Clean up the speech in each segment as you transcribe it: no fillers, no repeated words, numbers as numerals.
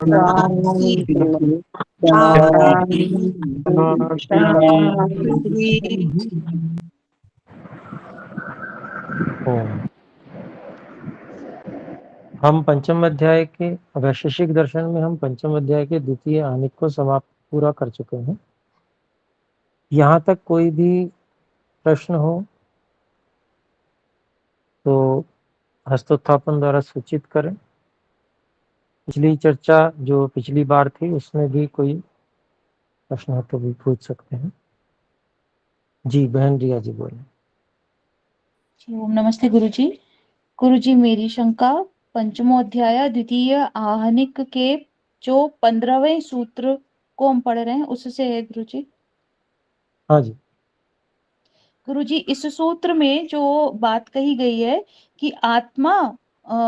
शांति शांति। ओम। हम पंचम अध्याय के वैशेषिक दर्शन में हम पंचम अध्याय के द्वितीय आनिक को समाप्त पूरा कर चुके हैं। यहाँ तक कोई भी प्रश्न हो तो हस्तोत्थापन द्वारा सूचित करें। पिछली चर्चा जो पिछली बार थी उसमें भी कोई प्रश्न हो तो भी पूछ सकते हैं। जी बहन रिया जी बोले। ओम नमस्ते गुरुजी। गुरुजी मेरी शंका पंचमोध्याय द्वितीय आहनिक के जो 15वें सूत्र को हम पढ़ रहे हैं उससे है गुरुजी। हाँ जी गुरुजी इस सूत्र में जो बात कही गई है कि आत्मा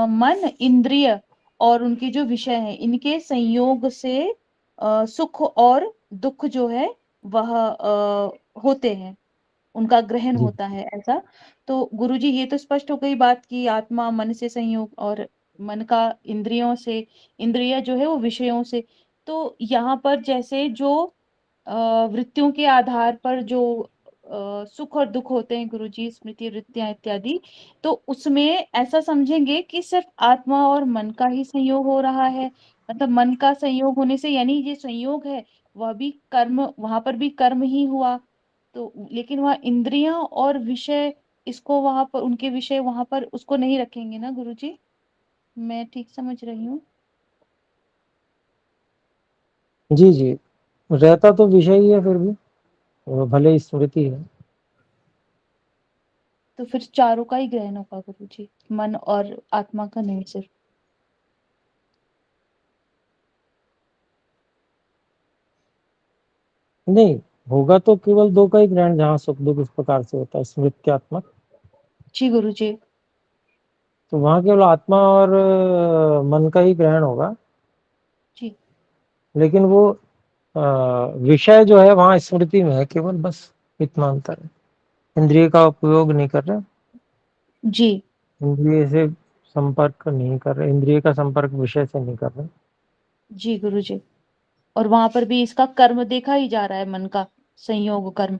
मन इंद्रिय और उनके जो विषय हैं इनके संयोग से सुख और दुख जो है वह होते हैं, उनका ग्रहण जी होता है ऐसा। तो गुरुजी ये तो स्पष्ट हो गई बात कि आत्मा मन से संयोग और मन का इंद्रियों से, इंद्रिय जो है वो विषयों से। तो यहाँ पर जैसे जो वृत्तियों के आधार पर जो सुख और दुख होते हैं गुरुजी, स्मृति वृत्तियां इत्यादि, तो उसमें ऐसा समझेंगे कि सिर्फ आत्मा और मन का ही संयोग हो रहा है। मतलब मन का संयोग होने से यानी ये संयोग है वह भी कर्म, वहां पर भी कर्म ही हुआ। तो लेकिन वह इंद्रियां और विषय, इसको वहां पर उनके विषय वहां पर उसको नहीं रखेंगे ना गुरुजी? मैं ठीक समझ रही हूँ? जी जी रहता तो विषय ही है, फिर भी वो भले ही स्मृति है। तो फिर चारों का ही ग्रहण होगा गुरुजी, मन और आत्मा का नहीं सिर्फ? नहीं होगा तो केवल दो का ही ग्रहण, जहाँ सुख दुख इस प्रकार से होता है स्मृत्यात्मक। जी गुरुजी। तो वहाँ केवल आत्मा और मन का ही ग्रहण होगा। जी लेकिन वो विषय जो है वहाँ स्मृति में है केवल, बस इतना अंतर है। इंद्रिय का उपयोग नहीं कर रहे, जी इंद्रिय से संपर्क नहीं कर रहे, इंद्रिय का संपर्क विषय से नहीं कर रहे। जी गुरुजी। और वहां पर भी इसका कर्म देखा ही जा रहा है, मन का संयोग कर्म।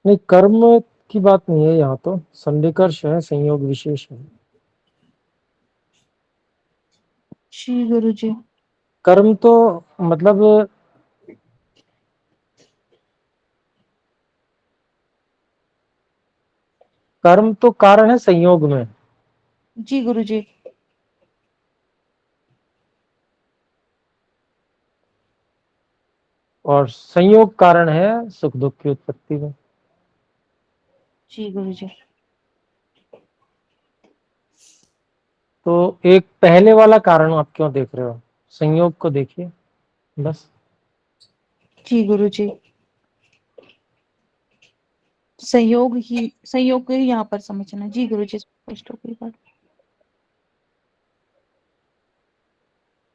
नहीं कर्म की बात नहीं है यहाँ, तो सन्निकर्ष है, संयोग विशेष है। जी गुरुजी। कर्म तो मतलब कर्म तो कारण है संयोग में, जी गुरुजी। और संयोग कारण है सुख दुख की उत्पत्ति में। जी गुरुजी। तो एक पहले वाला कारण आप क्यों देख रहे हो, संयोग को देखिए बस। जी गुरुजी। संयोग को ही यहाँ पर समझना। जी गुरुजी स्पष्ट हो गई बात।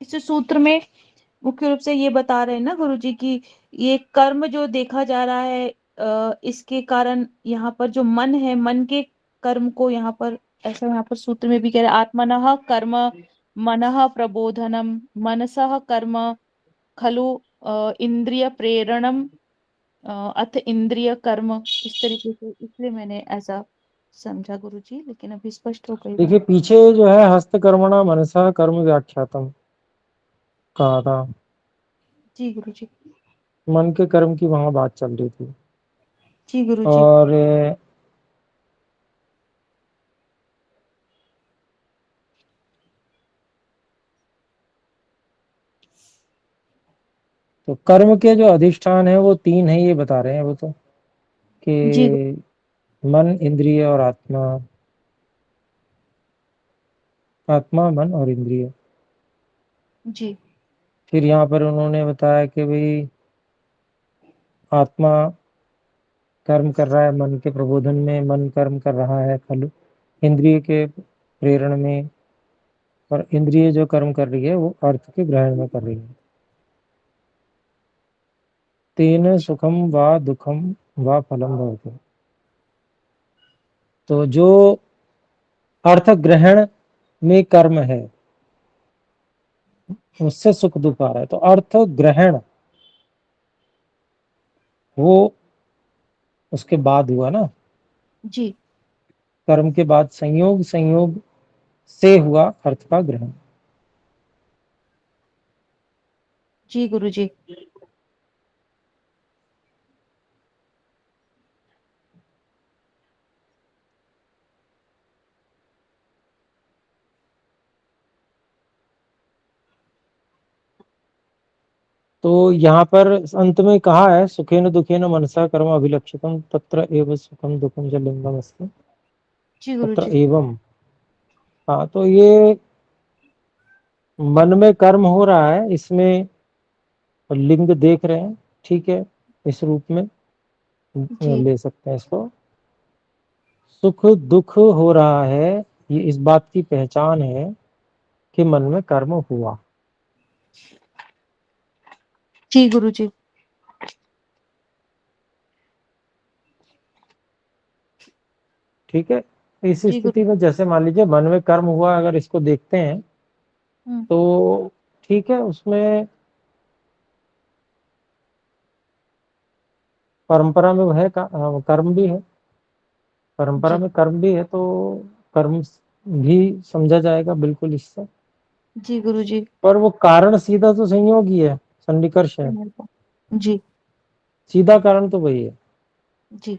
इस सूत्र में मुख्य रूप से ये बता रहे हैं ना गुरुजी कि ये कर्म जो देखा जा रहा है, इसके कारण यहाँ पर जो मन है, मन के कर्म को यहाँ पर ऐसा यहाँ पर सूत्र में भी कह रहे हैं, आत्मनः कर्म मनः प्रबोधनम मनसः कर्म खलु इंद्रिय प्रेरणम अथ इंद्रिय कर्म, इस तरीके से, इसलिए मैंने ऐसा समझा गुरुजी, लेकिन अभी स्पष्ट हो गई बात। देखिए पीछे जो है हस्तकर्मणा मनसा कर्म व्याख्यातम कहा था, जी गुरुजी। मन के कर्म की वहां बात चल रही थी। जी गुरुजी। और तो कर्म के जो अधिष्ठान है वो तीन है, ये बता रहे हैं वो तो, जी कि मन इंद्रिय और आत्मा, आत्मा मन और इंद्रिय। जी। फिर यहाँ पर उन्होंने बताया कि भाई आत्मा कर्म कर रहा है मन के प्रबोधन में, मन कर्म कर रहा है खलु इंद्रिय के प्रेरण में, और इंद्रिय जो कर्म कर रही है वो अर्थ के ग्रहण में कर रही है। तेन सुखम व दुखम व फलम भवति। तो जो अर्थ ग्रहण में कर्म है उससे सुख दुख आ रहा है, तो अर्थ ग्रहण वो उसके बाद हुआ ना, जी कर्म के बाद संयोग, संयोग से हुआ अर्थ का ग्रहण। जी गुरु जी। तो यहाँ पर अंत में कहा है, सुखेन दुखेन मनसा कर्म अभिलक्षितम तत्र एव सुखम दुखम च लिंगम अस्ति जी गुरु तत्र जी। एवं। हाँ, तो ये मन में कर्म हो रहा है, इसमें लिंग देख रहे हैं, ठीक है, इस रूप में जी ले सकते हैं इसको। सुख दुख हो रहा है, ये इस बात की पहचान है कि मन में कर्म हुआ। जी गुरु जी। ठीक है, इस जी गुरु। स्थिति में जैसे मान लीजिए मन में कर्म हुआ, अगर इसको देखते हैं हम्म। तो ठीक है, उसमें परंपरा में है कर्म भी है, परंपरा जी में कर्म भी है, तो कर्म भी समझा जाएगा बिल्कुल इससे। जी गुरु जी। पर वो कारण सीधा तो संयोग ही है, सन्निकर्ष है, जी सीधा कारण तो वही है। जी।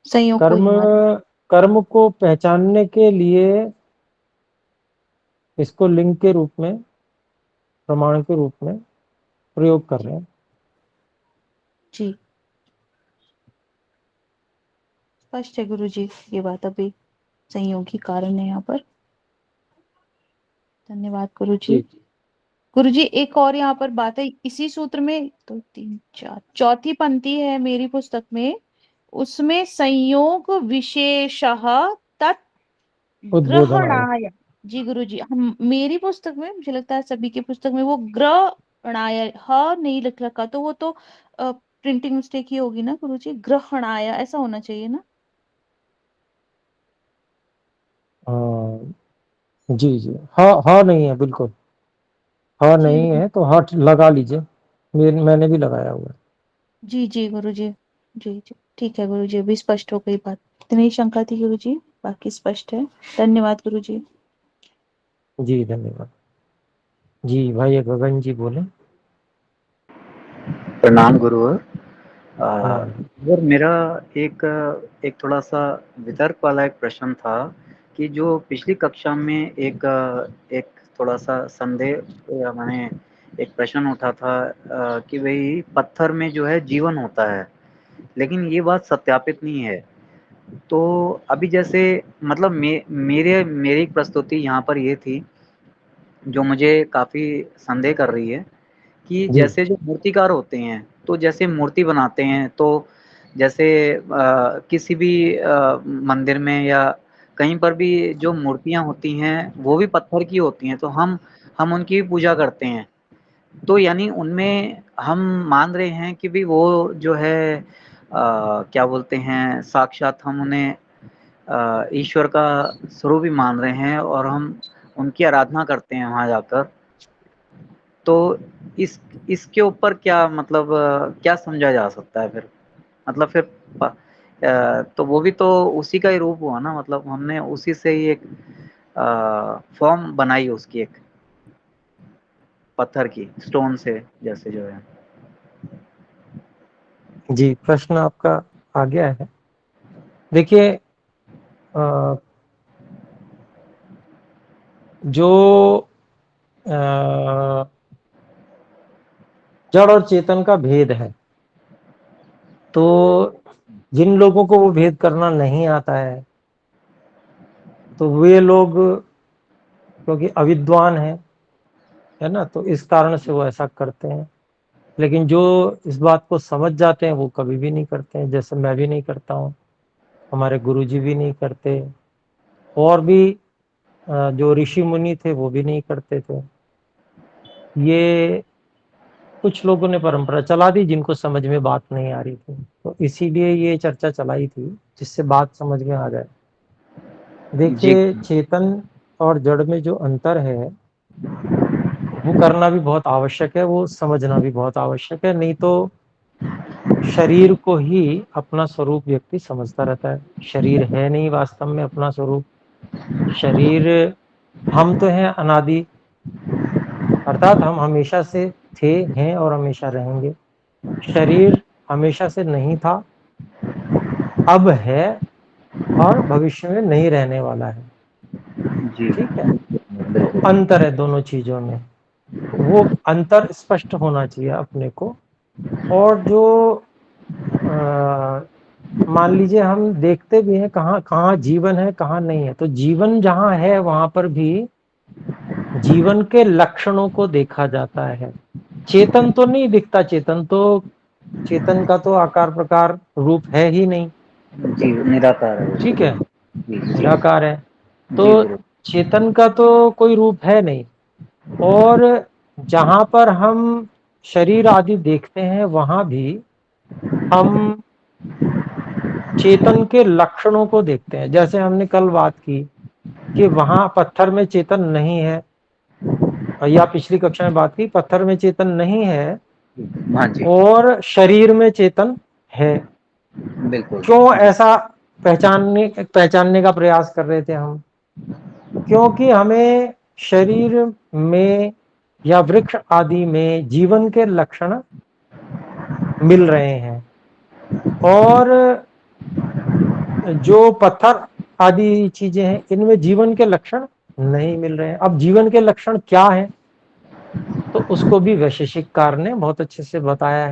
संयोग को ही कर्म, मान। कर्म को पहचानने के लिए इसको लिंग के रूप में, प्रमाण के रूप में प्रयोग कर जी रहे हैं। जी। स्पष्ट है गुरु जी, ये बात अभी संयोगी कारण है यहाँ पर। धन्यवाद गुरु जी। जी जी। गुरु जी एक और यहाँ पर बात है इसी सूत्र में, दो तीन चार चौथी पंक्ति है मेरी पुस्तक में, उसमें संयोग विशेषः तत् उद्बोधनाय। ग्रहणाय। जी गुरु जी, हम मेरी पुस्तक में, मुझे लगता है सभी की पुस्तक में वो ग्रहणाय ह नहीं लिख रखा, तो वो तो प्रिंटिंग मिस्टेक ही होगी ना गुरु जी, ग्रहणाय ऐसा होना चाहिए ना। हाँ, जी जी, हाँ हाँ नहीं है बिल्कुल, हाँ जी नहीं है तो हाँ लगा लीजिए, मैंने भी लगाया हुआ है। जी जी गुरु जी। जी जी ठीक है गुरु जी, अभी स्पष्ट हो गई बात। इतनी शंका थी गुरु जी, बाकी स्पष्ट है। धन्यवाद गुरु जी। जी धन्यवाद। जी भाई गगन जी बोले। प्रणाम गुरुवर। प्रणाम। गुरुवर मेरा एक एक थोड़ा सा वितर्क वाला एक प्रश्न था कि जो पिछली कक्षा में एक थोड़ा सा संदेह या मैंने एक प्रश्न उठा था कि भाई पत्थर में जो है जीवन होता है, लेकिन ये बात सत्यापित नहीं है। तो अभी जैसे मतलब मेरी एक प्रस्तुति यहाँ पर ये थी जो मुझे काफ़ी संदेह कर रही है कि जी जैसे जो मूर्तिकार होते हैं, तो जैसे मूर्ति बनाते हैं, तो जैसे किसी भी मंदिर में या कहीं पर भी जो मूर्तियाँ होती हैं, वो भी पत्थर की होती हैं, तो हम उनकी भी पूजा करते हैं। तो यानी उनमें हम मान रहे हैं कि भई वो जो है क्या बोलते हैं, साक्षात हम उन्हें ईश्वर का स्वरूप ही मान रहे हैं और हम उनकी आराधना करते हैं वहाँ जाकर। तो इस इसके ऊपर क्या मतलब क्या समझा जा सकता है फिर? मतलब फिर तो वो भी तो उसी का ही रूप हुआ ना, मतलब हमने उसी से ही एक फॉर्म बनाई उसकी, एक पत्थर की, स्टोन से जैसे जो है। जी, प्रश्न आपका आ गया है। देखिए अ, जो जड़ और चेतन का भेद है, तो जिन लोगों को वो भेद करना नहीं आता तो वे लोग क्योंकि अविद्वान है ना, तो इस कारण से वो ऐसा करते हैं। लेकिन जो इस बात को समझ जाते हैं वो कभी भी नहीं करते हैं, जैसे मैं भी नहीं करता हूँ, हमारे गुरुजी भी नहीं करते, और भी जो ऋषि मुनि थे वो भी नहीं करते थे। ये कुछ लोगों ने परंपरा चला दी जिनको समझ में बात नहीं आ रही थी, तो इसीलिए ये चर्चा चलाई थी जिससे बात समझ में आ जाए। जी देखिए, चेतन और जड़ में जो अंतर है वो करना भी बहुत आवश्यक है, वो समझना भी बहुत आवश्यक है, नहीं तो शरीर को ही अपना स्वरूप व्यक्ति समझता रहता है। शरीर है नहीं वास्तव में अपना स्वरूप। शरीर, हम तो हैं अनादि, अर्थात हम हमेशा से थे, हैं और हमेशा रहेंगे। शरीर हमेशा से नहीं था, अब है और भविष्य में नहीं रहने वाला है। जी ठीक है, तो बिल्कुल। अंतर है दोनों चीजों में, वो अंतर स्पष्ट होना चाहिए अपने को। और जो मान लीजिए हम देखते भी हैं कहाँ कहाँ जीवन है कहाँ नहीं है, तो जीवन जहाँ है वहां पर भी जीवन के लक्षणों को देखा जाता है। चेतन तो नहीं दिखता, चेतन का तो आकार प्रकार रूप है ही नहीं। जी निराकार है वो तो ठीक है, बिल्कुल। जी जी। निराकार है, तो जी गुरु। चेतन का तो कोई रूप है नहीं। और जहां पर हम शरीर आदि देखते हैं वहां भी हम चेतन के लक्षणों को देखते हैं। जैसे हमने कल बात की कि वहां पत्थर में चेतन नहीं है, या पिछली कक्षा में बात की पत्थर में चेतन नहीं है हाँ जी और शरीर में चेतन है। बिल्कुल। क्यों ऐसा पहचानने का प्रयास कर रहे थे हम? क्योंकि हमें शरीर में या वृक्ष आदि में जीवन के लक्षण मिल रहे हैं और जो पत्थर आदि चीजें हैं इनमें जीवन के लक्षण नहीं मिल रहे हैं। अब जीवन के लक्षण क्या है, तो उसको भी वैशेषिककार ने बहुत अच्छे से बताया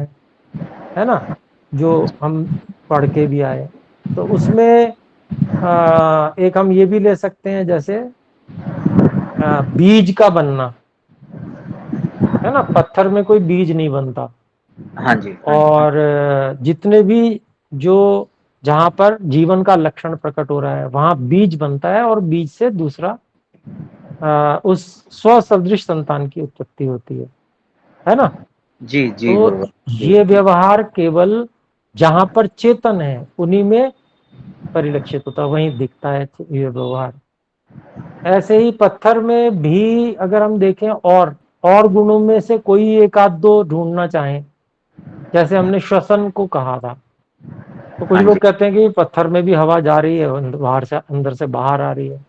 है ना, जो हम पढ़ के भी आए। तो उसमें एक हम ये भी ले सकते हैं, जैसे बीज का बनना, है ना, पत्थर में कोई बीज नहीं बनता। हाँ जी हाँ जी। और जितने भी जो जहां पर जीवन का लक्षण प्रकट हो रहा है वहां बीज बनता है और बीज से दूसरा उस स्वसदृश संतान की उत्पत्ति होती है ना। जी जी तो गुरु। जी ये व्यवहार केवल जहां पर चेतन है उन्हीं में परिलक्षित होता है, वहीं दिखता है ये व्यवहार। ऐसे ही पत्थर में भी अगर हम देखें और गुणों में से कोई एक आध दो ढूंढना चाहें, जैसे हमने श्वसन को कहा था, तो कुछ हाँ लोग जी कहते हैं कि पत्थर में भी हवा जा रही है, बाहर से अंदर से बाहर आ रही है।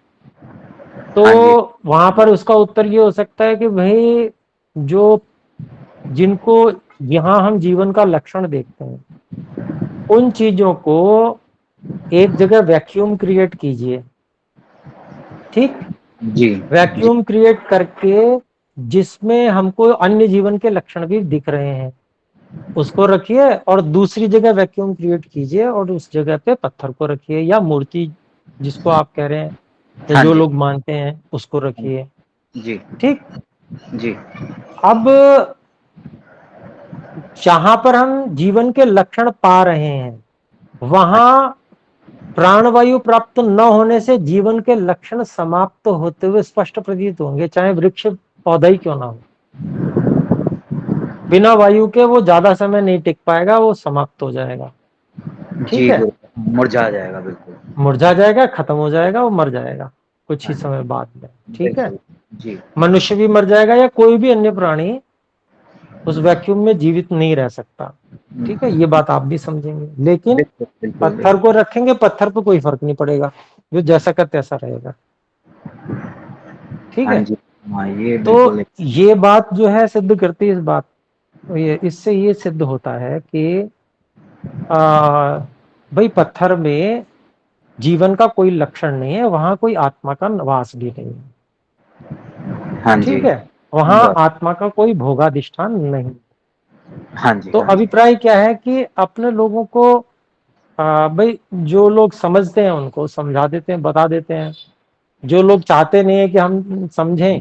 तो हाँ जी। वहां पर उसका उत्तर ये हो सकता है कि भाई जो जिनको यहाँ हम जीवन का लक्षण देखते हैं उन चीजों को एक जगह वैक्यूम क्रिएट कीजिए। ठीक, जी जी वैक्यूम क्रिएट करके जिसमें हमको अन्य जीवन के लक्षण भी दिख रहे हैं उसको रखिए, और दूसरी जगह वैक्यूम क्रिएट कीजिए और उस जगह पे पत्थर को रखिए, या मूर्ति जिसको आप कह रहे हैं या हाँ जो जी। लोग मानते हैं उसको रखिए। जी ठीक, जी अब जहां पर हम जीवन के लक्षण पा रहे हैं वहां प्राणवायु प्राप्त न होने से जीवन के लक्षण समाप्त होते हुए स्पष्ट प्रतीत होंगे, चाहे वृक्ष पौधा ही क्यों ना हो। बिना वायु के वो ज्यादा समय नहीं टिक पाएगा, वो समाप्त हो जाएगा। ठीक जी है, गुरु। मुरझा जाएगा बिल्कुल। मुरझा जाएगा, खत्म हो जाएगा, वो मर जाएगा कुछ ही हाँ समय बाद में। जी ठीक है, बिल्कुल। जी मनुष्य भी मर जाएगा या कोई भी अन्य प्राणी उस वैक्यूम में जीवित नहीं रह सकता। ठीक है, ये बात आप भी समझेंगे, लेकिन बिल्कुल बिल्कुल पत्थर को रखेंगे, पत्थर पे कोई फर्क नहीं पड़ेगा, जो जैसा का तैसा रहेगा। ठीक हाँ है, जी। हाँ ये तो बिल्कुल है। ये बात जो है सिद्ध करती है इस बात, ये इससे ये सिद्ध होता है कि भाई पत्थर में जीवन का कोई लक्षण नहीं है, वहां कोई आत्मा का वास भी नहीं है। हाँ जी। ठीक है, वहां आत्मा का कोई भोगाधिष्ठान नहीं। हाँ जी तो हाँ जी। अभिप्राय क्या है कि अपने लोगों को भाई जो लोग समझते हैं उनको समझा देते हैं, बता देते हैं। जो लोग चाहते नहीं है कि हम समझें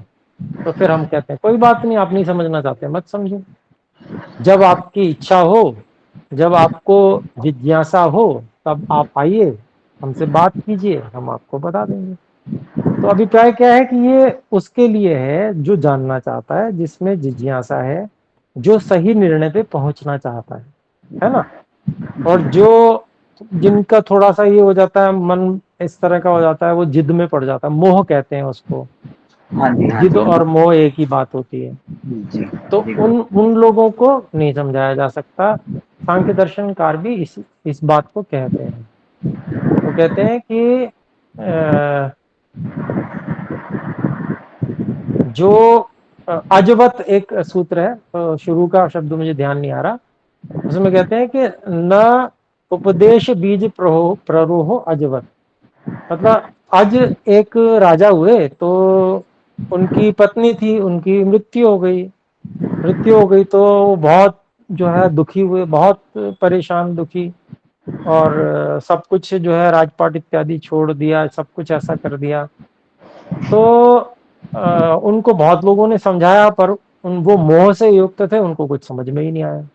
तो फिर हम कहते हैं कोई बात नहीं, आप नहीं समझना चाहते मत समझो। जब आपकी इच्छा हो, जब आपको जिज्ञासा हो, तब आप आइए, हमसे बात कीजिए, हम आपको बता देंगे। तो अभिप्राय क्या है कि ये उसके लिए है जो जानना चाहता है, जिसमें जिज्ञासा है, जो सही निर्णय पे पहुंचना चाहता है ना। और जो जिनका थोड़ा सा ये हो जाता है, मन इस तरह का हो जाता है, वो जिद में पड़ जाता है, मोह कहते हैं उसको। हाँ जी, हाँ जिद जी, और मोह एक ही बात होती है। जी, तो जी उन गुरु। उन लोगों को नहीं समझाया जा सकता। सांख्य दर्शनकार भी इस बात को कहते हैं। वो कहते हैं कि जो अजवत एक सूत्र है, शुरू का शब्द मुझे ध्यान नहीं आ रहा, उसमें कहते हैं कि न उपदेश बीज प्ररोहो अजवत। मतलब आज एक राजा हुए तो उनकी पत्नी थी, उनकी मृत्यु हो गई तो वो बहुत जो है दुखी हुए, बहुत परेशान दुखी। और सब कुछ जो है राजपाट इत्यादि छोड़ दिया, सब कुछ ऐसा कर दिया। तो उनको बहुत लोगों ने समझाया, पर वो मोह से युक्त थे, उनको कुछ समझ में ही नहीं आया,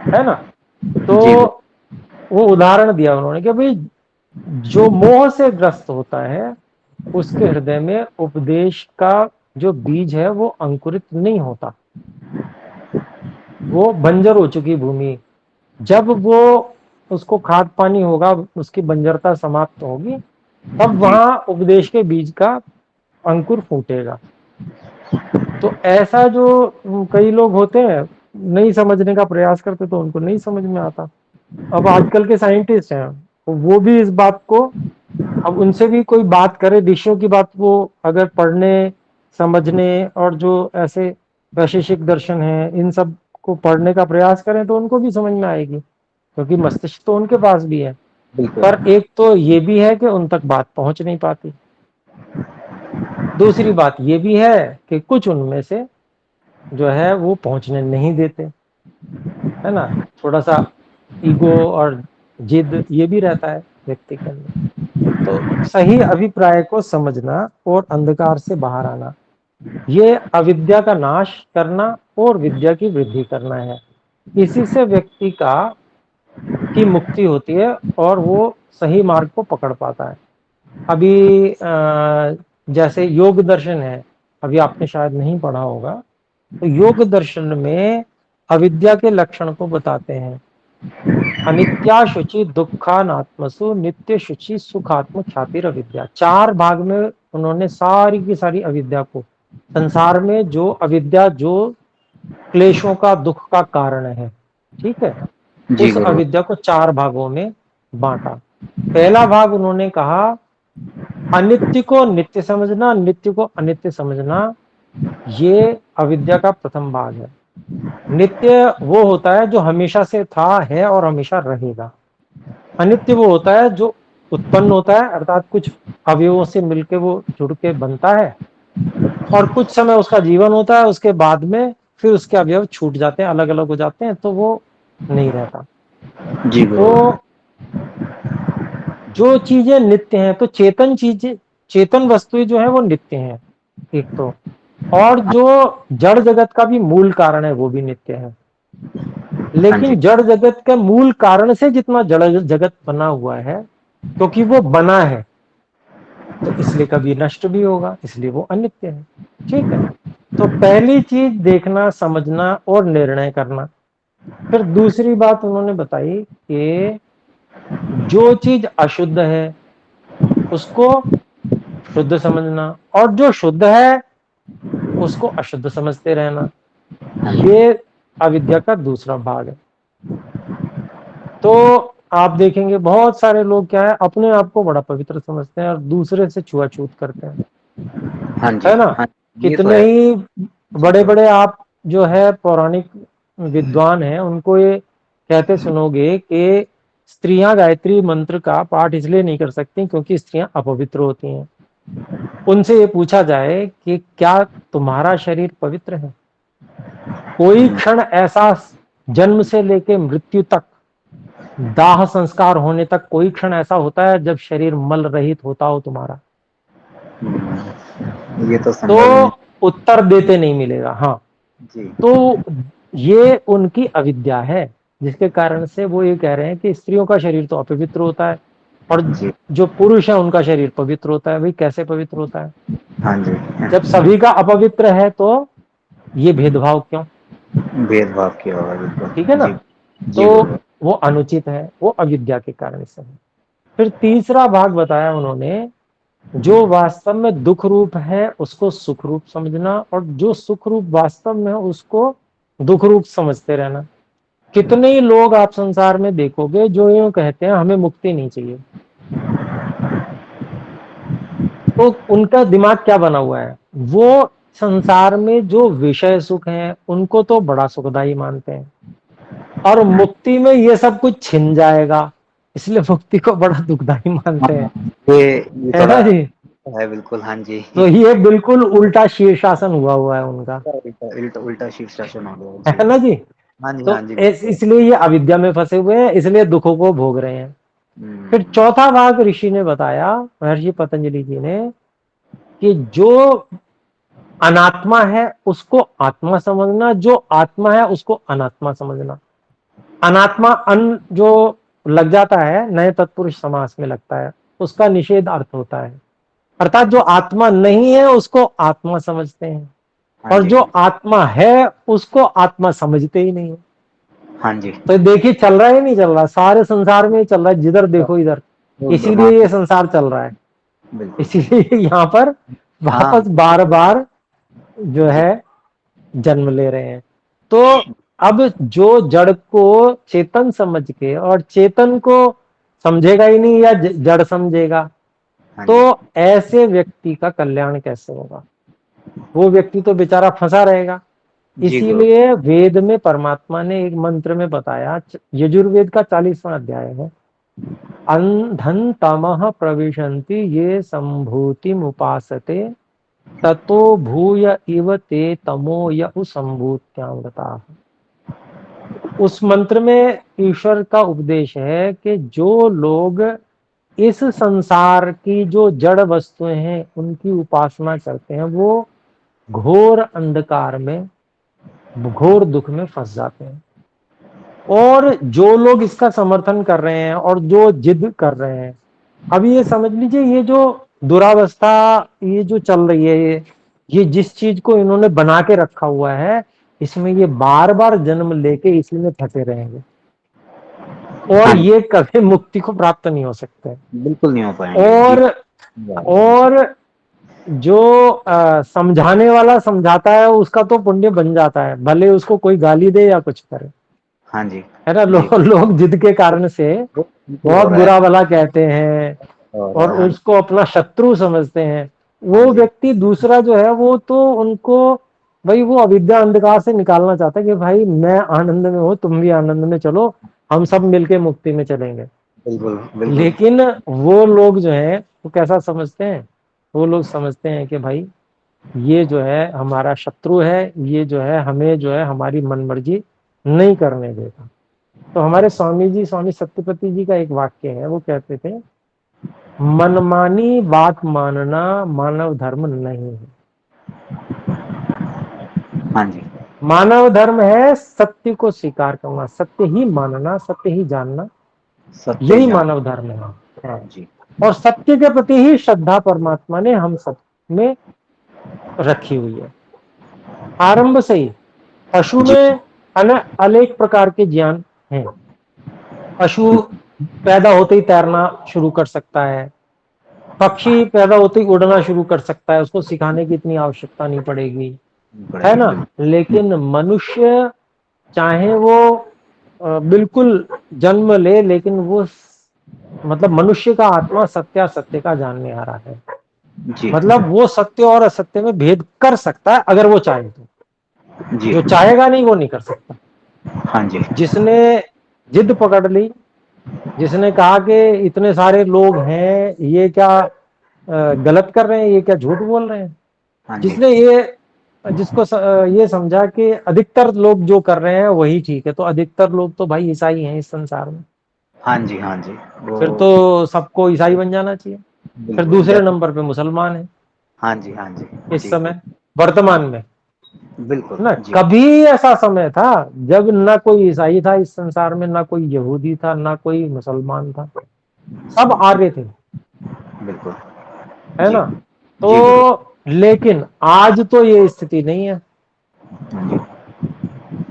है ना। तो जी गुरु। वो उदाहरण दिया उन्होंने कि भाई जो मोह से ग्रस्त होता है उसके हृदय में उपदेश का जो बीज है वो अंकुरित नहीं होता, वो बंजर हो चुकी भूमि। जब वो उसको खाद पानी होगा, उसकी बंजरता समाप्त होगी, तब जी, वहां उपदेश के बीज का अंकुर फूटेगा। तो ऐसा जो कई लोग होते हैं, नहीं समझने का प्रयास करते तो उनको नहीं समझ में आता। अब आजकल के साइंटिस्ट हैं, वो भी इस बात को, अब उनसे भी कोई बात करे ऋषियों की बात, वो अगर पढ़ने समझने और जो ऐसे वैशेषिक दर्शन है इन सब को पढ़ने का प्रयास करें तो उनको भी समझ में आएगी, क्योंकि मस्तिष्क तो उनके पास भी है। बिल्कुल। पर एक तो ये भी है कि उन तक बात पहुंच नहीं पाती। दूसरी बात ये भी है कि कुछ उनमें से जो है वो पहुंचने नहीं देते, है ना। थोड़ा सा ईगो और जिद ये भी रहता है व्यक्ति के अंदर। तो सही अभिप्राय को समझना और अंधकार से बाहर आना, ये अविद्या का नाश करना और विद्या की वृद्धि करना है। इसी से व्यक्ति की मुक्ति होती है और वो सही मार्ग को पकड़ पाता है। अभी जैसे योग दर्शन है, अभी आपने शायद नहीं पढ़ा होगा, तो योग दर्शन में अविद्या के लक्षण को बताते हैं। अनित्या शुचि दुखानात्मसु नित्य शुचि सुखात्म ख्यातिर अविद्या। 4 भाग में उन्होंने सारी की सारी अविद्या को, संसार में जो अविद्या जो क्लेशों का दुख का कारण है, ठीक है, जी उस गुरु। अविद्या को 4 भागों में बांटा। पहला भाग उन्होंने कहा अनित्य को नित्य समझना, नित्य को अनित्य समझना, ये अविद्या का प्रथम भाग है। नित्य वो होता है जो हमेशा से था, है और हमेशा रहेगा। अनित्य वो होता है जो उत्पन्न होता है, अर्थात कुछ अवयवों से मिलकर वो जुड़ के बनता है, और कुछ समय उसका जीवन होता है, उसके बाद में फिर उसके अवयव छूट जाते हैं, अलग अलग हो जाते हैं, तो वो नहीं रहता। जी गुरु। तो जो चीजें नित्य हैं, तो चेतन चीजें, चेतन वस्तुएं जो है वो नित्य हैं एक तो, और जो जड़ जगत का भी मूल कारण है वो भी नित्य है। हाँ जी। लेकिन जड़ जगत के मूल कारण से जितना जड़ जगत बना हुआ है, क्योंकि वो बना है, तो इसलिए कभी नष्ट भी होगा, इसलिए वो अनित्य है। ठीक है। तो पहली चीज देखना, समझना और निर्णय करना। फिर दूसरी बात उन्होंने बताई कि जो चीज अशुद्ध है उसको शुद्ध समझना, और जो शुद्ध है उसको अशुद्ध समझते रहना। हाँ जी। ये अविद्या का दूसरा भाग है। तो आप देखेंगे बहुत सारे लोग क्या है, अपने आप को बड़ा पवित्र समझते हैं और दूसरे से छुआछूत करते हैं, हाँ जी। है ना। हाँ, ये तो कितने है। ही जी बड़े गुरु। बड़े आप जो है पौराणिक विद्वान हैं, उनको ये कहते सुनोगे कि स्त्रियां गायत्री मंत्र का पाठ इसलिए नहीं कर सकती क्योंकि स्त्रियां अपवित्र होती हैं। उनसे ये पूछा जाए कि क्या तुम्हारा शरीर पवित्र है? कोई क्षण ऐसा जन्म से लेके मृत्यु तक, दाह संस्कार होने तक कोई क्षण ऐसा होता है जब शरीर मल रहित होता हो तुम्हारा? ये तो तो संभव ही नहीं। उत्तर देते नहीं मिलेगा। हाँ, जी। तो ये उनकी अविद्या है, जिसके कारण से वो ये कह रहे हैं कि स्त्रियों का शरीर तो अपवित्र होता है। और जी। जो पुरुष है उनका शरीर पवित्र होता है। भाई कैसे पवित्र होता है? हाँ जी। जब सभी का अपवित्र है तो ये भेदभाव क्यों? भेदभाव किया होगा, बिल्कुल। ठीक है ना? जी। जी तो गुरुदेव। वो अनुचित है, वो अविद्या के कारण से है। फिर तीसरा भाग बताया उन्होंने, जो वास्तव में दुख रूप है उसको सुख रूप समझना, और जो सुख रूप वास्तव में है उसको दुख रूप समझते रहना। कितने ही लोग आप संसार में देखोगे जो यूं कहते हैं हमें मुक्ति नहीं चाहिए, तो उनका दिमाग क्या बना हुआ है? वो संसार में जो विषय सुख है उनको तो बड़ा सुखदायी मानते हैं, और मुक्ति में ये सब कुछ छिन जाएगा, इसलिए मुक्ति को बड़ा दुखदायी मानते हैं। हाँ, ये है थोड़ा ना जी? है, बिल्कुल। हाँ जी। तो ये बिल्कुल उल्टा शीर्षासन हुआ है उनका। उल्टा उल्टा उल्टा शीर्षासन हो गया जी। है ना जी? हाँ जी, तो हाँ जी, बिल्कुल। इसलिए ये अविद्या में फंसे हुए हैं, इसलिए दुखों को भोग रहे हैं। फिर हम्म। चौथा भाग ऋषि ने बताया, महर्षि पतंजलि जी ने, कि जो अनात्मा है उसको आत्मा समझना, जो आत्मा है उसको अनात्मा समझना। अनात्मा अन जो लग जाता है नए तत्पुरुष समास में लगता है, उसका निषेध अर्थ होता है, अर्थात जो आत्मा नहीं है उसको आत्मा समझते हैं, हाँ और जी। जो आत्मा है उसको आत्मा समझते ही नहीं है। हाँ जी। तो देखिए चल रहा है नहीं चल रहा, सारे संसार में चल रहा है, जिधर देखो इधर, वो इसीलिए ये ब्रह्मांड। संसार चल रहा है। बिल्कुल। इसीलिए यहाँ पर हाँ वापस बार बार जो जी। है जन्म ले रहे हैं। तो अब जो जड़ को चेतन समझ के, और चेतन को समझेगा ही नहीं या जड़ समझेगा, हाँ तो जी। ऐसे व्यक्ति का कल्याण कैसे होगा? वो व्यक्ति तो बेचारा फंसा रहेगा। जी गुरु। इसीलिए वेद में परमात्मा ने एक मंत्र में बताया, यजुर्वेद का 40वां अध्याय है, अंधन तमः प्रविशन्ति ये संभूति उपासते ततो भूय इव ते तमो यउ संभूत्यामृता। उस मंत्र में ईश्वर का उपदेश है कि जो लोग इस संसार की जो जड़ वस्तुएं हैं उनकी उपासना करते हैं, वो घोर अंधकार में, घोर दुख में फंस जाते हैं। और जो लोग इसका समर्थन कर रहे हैं और जो जिद कर रहे हैं, अब ये समझ लीजिए, ये जो दुरावस्था ये जो चल रही है, ये जिस चीज को इन्होंने बना के रखा हुआ है, इसमें ये बार बार जन्म लेके इसी में फंसे रहेंगे, और हाँ जी, ये कभी मुक्ति को प्राप्त नहीं हो सकते। बिल्कुल नहीं हो पाएंगे जी। और और जो समझाने वाला समझाता है उसका तो पुण्य बन जाता है, भले उसको कोई गाली दे या कुछ करे। हाँ जी। है ना? जी लोग जिद के कारण से बिल्कुल हो बहुत रहा है। बुरा भला कहते हैं हो रहा और है, हाँ। उसको अपना शत्रु समझते हैं। हाँ वो जी। व्यक्ति दूसरा जो है वो तो उनको, भाई वो अविद्या अंधकार से निकालना चाहता है कि भाई मैं आनंद में हूँ, तुम भी आनंद में चलो, हम सब मिलके मुक्ति में चलेंगे। बिल्कुल बिल्कुल। लेकिन वो लोग जो है वो कैसा समझते हैं? वो लोग समझते हैं कि भाई ये जो है हमारा शत्रु है, ये जो है हमें जो है हमारी मनमर्जी नहीं करने देगा। तो हमारे स्वामी जी, स्वामी सत्यपति जी का एक वाक्य है, वो कहते थे, मनमानी बात मानना मानव धर्म नहीं है। हाँ जी। मानव धर्म है सत्य को स्वीकार करना, सत्य ही मानना, सत्य ही जानना, सत्य यही जान। मानव धर्म है। हाँ। जी। और सत्य के प्रति ही श्रद्धा परमात्मा ने हम सब में रखी हुई है आरंभ से ही। पशु जी। में अनेक प्रकार के ज्ञान हैं। पशु पैदा होते ही तैरना शुरू कर सकता है, पक्षी पैदा होते ही उड़ना शुरू कर सकता है, उसको सिखाने की इतनी आवश्यकता नहीं पड़ेगी। है पड़ेगी, ना? बिल्कुल। लेकिन मनुष्य चाहे वो बिल्कुल जन्म ले, लेकिन वो मतलब मनुष्य का आत्मा सत्य असत्य का जानने आ रहा है। जी। मतलब वो सत्य और असत्य में भेद कर सकता है अगर वो चाहे तो। जी। जो चाहेगा नहीं वो नहीं कर सकता। हाँ जी। जिसने जिद पकड़ ली, जिसने कहा कि इतने सारे लोग हैं, ये क्या गलत कर रहे हैं, ये क्या झूठ बोल रहे हैं, हाँ जी। जिसने ये समझा कि अधिकतर लोग जो कर रहे हैं वही ठीक है, तो अधिकतर लोग तो भाई ईसाई हैं इस संसार में, हाँ जी। हाँ जी। वो फिर तो सबको ईसाई बन जाना चाहिए। फिर बिल्कुल दूसरे नंबर पे मुसलमान है हाँ जी। हाँ जी। इस जी। समय, वर्तमान में। बिल्कुल ना जी। कभी ऐसा समय था जब ना कोई ईसाई था इस संसार में, ना कोई यहूदी था, ना कोई मुसलमान था। सब आर्य थे, बिल्कुल। है जी। ना। जी गुरु। तो लेकिन आज तो ये स्थिति नहीं है। जी।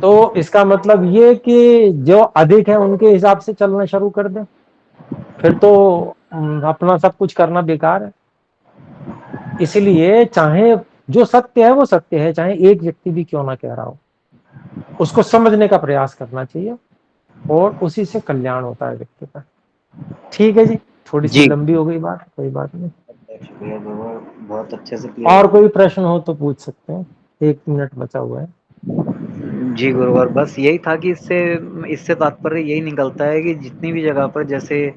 तो इसका मतलब ये कि जो अधिक है उनके हिसाब से चलना शुरू कर दें, फिर तो अपना सब कुछ करना बेकार है। इसलिए चाहे जो सत्य है वो सत्य है, चाहे एक व्यक्ति भी क्यों ना कह रहा हो, उसको समझने का प्रयास करना चाहिए और उसी से कल्याण होता है व्यक्ति का। ठीक है जी, थोड़ी सी जी। लंबी हो गई बात, कोई बात नहीं। शुक्रिया गुरु, बहुत अच्छे से क्लियर और हो कोई प्रश्न हो तो पूछ सकते हैं, 1 मिनट बचा हुआ है। जी गुरु, और बस यही था कि इससे इससे तात्पर्य यही निकलता है कि जितनी भी जगह पर जैसे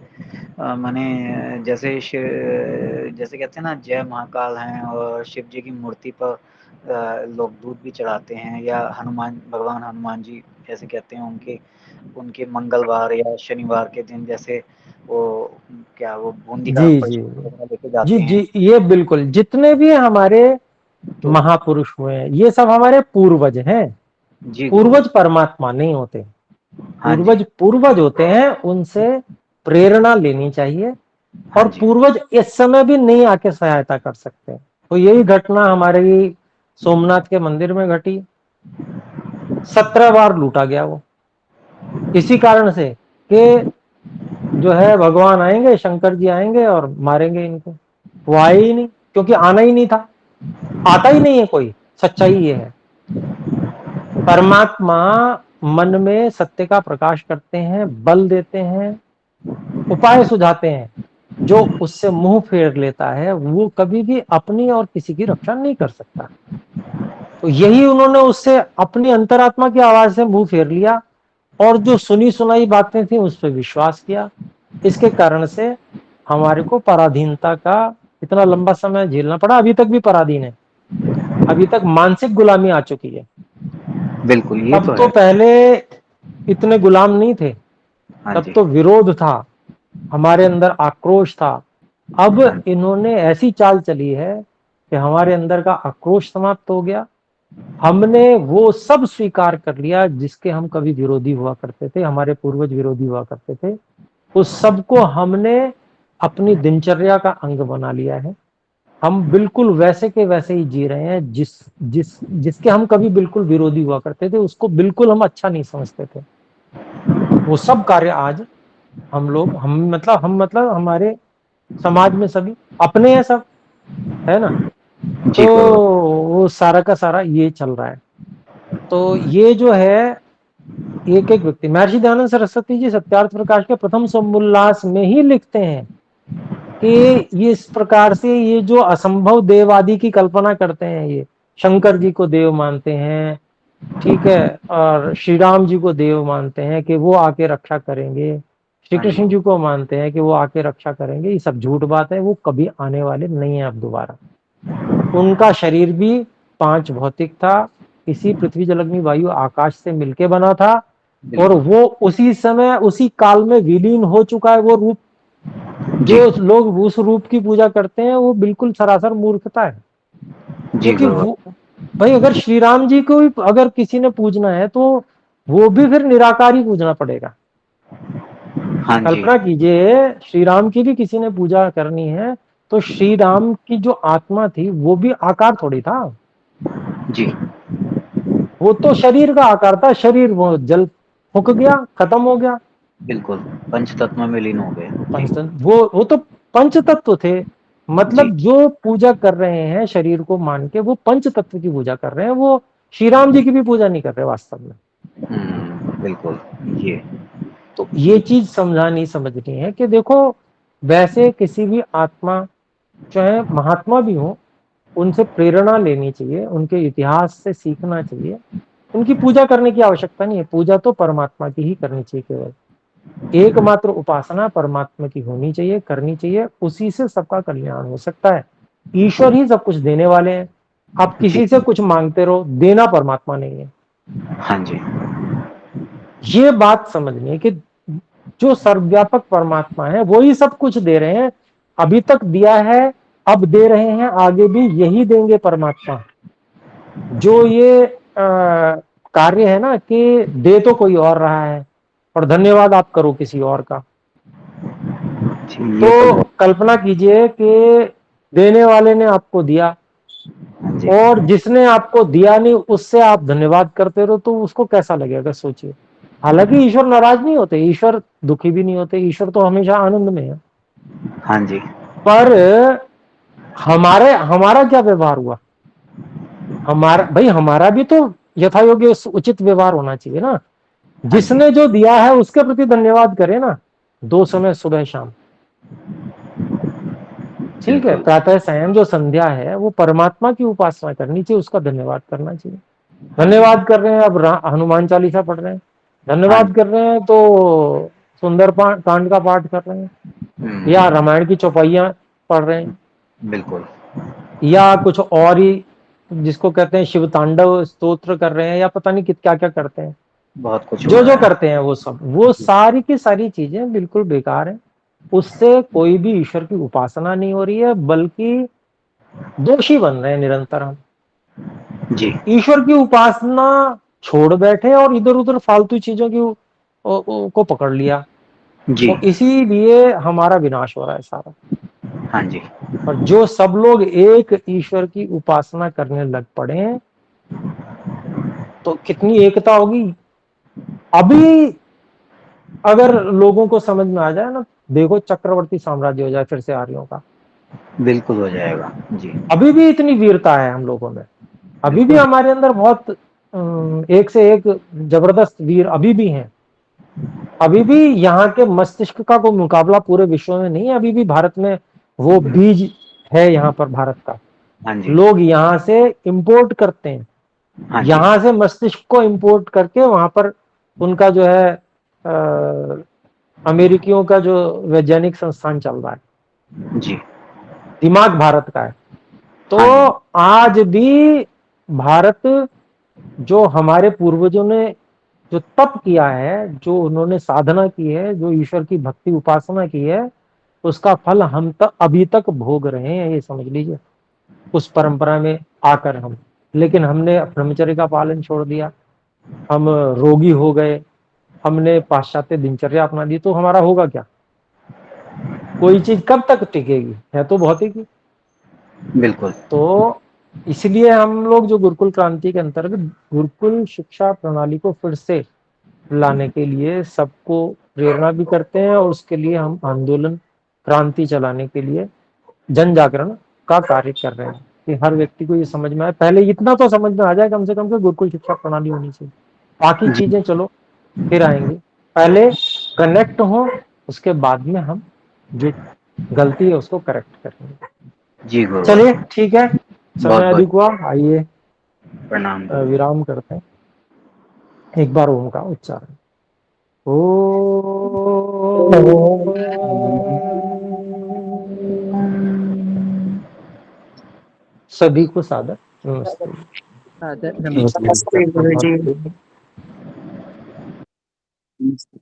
माने जैसे कहते हैं ना जय महाकाल हैं और शिव जी की मूर्ति पर लोग दूध भी चढ़ाते हैं, या भगवान हनुमान जी जैसे कहते हैं उनके मंगलवार या शनिवार के दिन जैसे वो वो बूंदी का जी जी प्रसाद वगैरह लेके जी जाते हैं। जी, ये बिल्कुल, जितने भी हमारे तो महापुरुष हुए हैं ये सब हमारे पूर्वज हैं। जी गुरु। पूर्वज परमात्मा नहीं होते, हाँ जी। पूर्वज होते हैं, उनसे प्रेरणा लेनी चाहिए। हाँ और जी। पूर्वज इस समय भी नहीं आके सहायता कर सकते। तो यही घटना हमारे सोमनाथ के मंदिर में घटी। 17 बार लूटा गया वो, इसी कारण से कि जो है भगवान आएंगे, शंकर जी आएंगे और मारेंगे इनको। वो आए ही नहीं, क्योंकि आना ही नहीं था, आता ही नहीं है कोई। सच्चाई ये है, परमात्मा मन में सत्य का प्रकाश करते हैं, बल देते हैं, उपाय सुझाते हैं। जो उससे मुंह फेर लेता है वो कभी भी अपनी और किसी की रक्षा नहीं कर सकता। तो यही उन्होंने उससे अपनी अंतरात्मा की आवाज से मुंह फेर लिया और जो सुनी सुनाई बातें थी उस पर विश्वास किया। इसके कारण से हमारे को पराधीनता का इतना लंबा समय झेलना पड़ा। अभी तक भी पराधीन है, अभी तक मानसिक गुलामी आ चुकी है। बिल्कुल, ये तब तो तो है। पहले इतने गुलाम नहीं थे, हाँ तब जी। तो विरोध था, हमारे अंदर आक्रोश था। अब हाँ जी। इन्होंने ऐसी चाल चली है कि हमारे अंदर का आक्रोश समाप्त हो गया। हमने वो सब स्वीकार कर लिया जिसके हम कभी विरोधी हुआ करते थे, हमारे पूर्वज विरोधी हुआ करते थे। उस सब को हमने अपनी दिनचर्या का अंग बना लिया है। हम बिल्कुल वैसे के वैसे ही जी रहे हैं, जिसके हम कभी बिल्कुल विरोधी हुआ करते थे, उसको बिल्कुल हम अच्छा नहीं समझते थे। वो सब कार्य आज हम मतलब हमारे समाज में सभी अपने हैं सब, है ना। तो जी गुरु। वो सारा का सारा ये चल रहा है। तो ये जो है एक एक व्यक्ति, महर्षि दयानंद सरस्वती जी सत्यार्थ प्रकाश के प्रथम सोमोल्लास में ही लिखते हैं कि ये इस प्रकार से ये जो असंभव देववादी की कल्पना करते हैं, ये शंकर जी को देव मानते हैं, ठीक है, और श्री राम जी को देव मानते हैं कि वो आके रक्षा करेंगे, श्री हाँ जी। कृष्ण जी को मानते हैं कि वो आके रक्षा करेंगे, ये सब झूठ बात है। वो कभी आने वाले नहीं है अब दोबारा। उनका शरीर भी 5 भौतिक था, इसी पृथ्वी जल अग्नि वायु आकाश से मिलके बना था, और बिल्कुल। वो उसी समय उसी काल में विलीन हो चुका है। वो रूप, जी। जो लोग उस रूप की पूजा करते हैं वो बिल्कुल सरासर मूर्खता है। जी क्योंकि गुरु। वो, भाई अगर श्री राम जी को भी अगर किसी ने पूजना है तो वो भी फिर निराकार ही पूजना पड़ेगा। हाँ जी। कल्पना कीजिए, श्री राम की भी किसी ने पूजा करनी है तो श्री राम की जो आत्मा थी वो भी आकार थोड़ी था, जी। वो तो शरीर का आकार था। शरीर वो जल फूक गया, खत्म हो गया। बिल्कुल, पंच तत्व में लीन हो गए। जी। पंचतत्व, वो तो पंच तत्व थे। जी। मतलब जो पूजा कर रहे हैं शरीर को मान के, वो पंच तत्व की पूजा कर रहे हैं, वो श्री राम जी की भी पूजा नहीं कर रहे वास्तव में। बिल्कुल। ये तो ये चीज समझानी समझनी है कि देखो, वैसे किसी भी आत्मा, चाहे महात्मा भी हो, उनसे प्रेरणा लेनी चाहिए, उनके इतिहास से सीखना चाहिए। उनकी पूजा करने की आवश्यकता नहीं है, पूजा तो परमात्मा की ही करनी चाहिए। केवल एकमात्र उपासना परमात्मा की होनी चाहिए, करनी चाहिए, उसी से सबका कल्याण हो सकता है। ईश्वर ही सब कुछ देने वाले हैं। आप जी। किसी से कुछ मांगते रहो, देना परमात्मा नहीं है। हाँ जी। ये बात समझनी है कि जो सर्वव्यापक परमात्मा है वो ही सब कुछ दे रहे हैं। अभी तक दिया है, अब दे रहे हैं, आगे भी यही देंगे परमात्मा। जो ये कार्य है ना कि दे तो कोई और रहा है और धन्यवाद आप करो किसी और का, जी, ये तो तो कल्पना कीजिए कि देने वाले ने आपको दिया जी, और जिसने आपको दिया नहीं उससे आप धन्यवाद करते रहो, तो उसको कैसा लगेगा सोचिए। हालांकि ईश्वर नाराज नहीं होते, ईश्वर दुखी भी नहीं होते, ईश्वर तो हमेशा आनंद में है। हाँ जी, पर हमारा क्या व्यवहार हुआ? हमारा भी तो यथा योग्य उचित व्यवहार होना चाहिए ना। हाँ जी, जिसने जो दिया है उसके प्रति धन्यवाद करें ना, 2 समय सुबह शाम। ठीक है, बिल्कुल, प्रातः सायं जो संध्या है वो परमात्मा की उपासना करनी चाहिए, उसका धन्यवाद करना चाहिए। हाँ जी, धन्यवाद कर रहे हैं, अब हनुमान चालीसा पढ़ रहे हैं, हाँ धन्यवाद जी, कर रहे हैं तो सुंदर कांड का पाठ कर रहे हैं, या रामायण की चौपाइयां पढ़ रहे हैं, बिल्कुल, या कुछ और ही जिसको कहते हैं शिव तांडव स्तोत्र कर रहे हैं, या पता नहीं क्या क्या करते हैं। बहुत कुछ हो जो रहा जो है। करते हैं वो सारी की सारी चीजें बिल्कुल बेकार है। उससे कोई भी ईश्वर की उपासना नहीं हो रही है, बल्कि दोषी बन रहे हैं निरंतर हम। जी, ईश्वर की उपासना छोड़ बैठे और इधर उधर फालतू चीजों की को पकड़ लिया, जी, और इसीलिए हमारा विनाश हो रहा है सारा। हाँ जी, और जो सब लोग एक ईश्वर की उपासना करने लग पड़े तो कितनी एकता होगी। अभी अगर लोगों को समझ में आ जाए ना, देखो चक्रवर्ती साम्राज्य हो जाए फिर से आर्यों का। बिल्कुल हो जाएगा। जी, अभी भी इतनी वीरता है हम लोगों में, अभी भी बिल्कुल, हमारे अंदर बहुत एक से एक जबरदस्त वीर अभी भी हैं। अभी भी यहाँ के मस्तिष्क का कोई मुकाबला पूरे विश्व में नहीं है। अभी भी भारत में वो बीज है यहाँ पर भारत का। हाँ जी, लोग यहाँ से इंपोर्ट करते हैं, हाँ जी, यहाँ से मस्तिष्क को इंपोर्ट करके वहां पर उनका जो है अ, अमेरिकियों का जो वैज्ञानिक संस्थान चल रहा है, जी, दिमाग भारत का है। तो हाँ जी, आज भी भारत, जो हमारे पूर्वजों ने जो तप किया है, जो उन्होंने साधना की है, जो ईश्वर की भक्ति उपासना की है, उसका फल हम तक अभी तक भोग रहे हैं, ये समझ लीजिए। उस परंपरा में आकर हम, लेकिन हमने ब्रह्मचर्य का पालन छोड़ दिया, हम रोगी हो गए, हमने पाश्चात्य दिनचर्या अपना दी, तो हमारा होगा क्या? कोई चीज कब तक टिकेगी? है तो भौतिक ही। बिल्कुल, तो इसलिए हम लोग जो गुरुकुल क्रांति के अंतर्गत गुरुकुल शिक्षा प्रणाली को फिर से लाने के लिए सबको प्रेरणा भी करते हैं, और उसके लिए हम आंदोलन क्रांति चलाने के लिए जन जागरण का कार्य कर रहे हैं कि हर व्यक्ति को ये समझ में आए। पहले इतना तो समझ में आ जाए कम से कम कि गुरुकुल शिक्षा प्रणाली होनी चाहिए, बाकी जी, चीजें चलो फिर आएंगी। पहले कनेक्ट हो, उसके बाद में हम जो गलती है उसको करेक्ट करेंगे। जी गुरुवर, चलिए ठीक है, बहुत समय बहुत अधिक हुआ, आइए प्रणाम गुरुवर। विराम करते हैं। एक बार ओम का उच्चारण। ओ सभी को सादर नमस्ते। सादर जी, नमस्ते। नमस्ते गुरु जी। नमस्ते।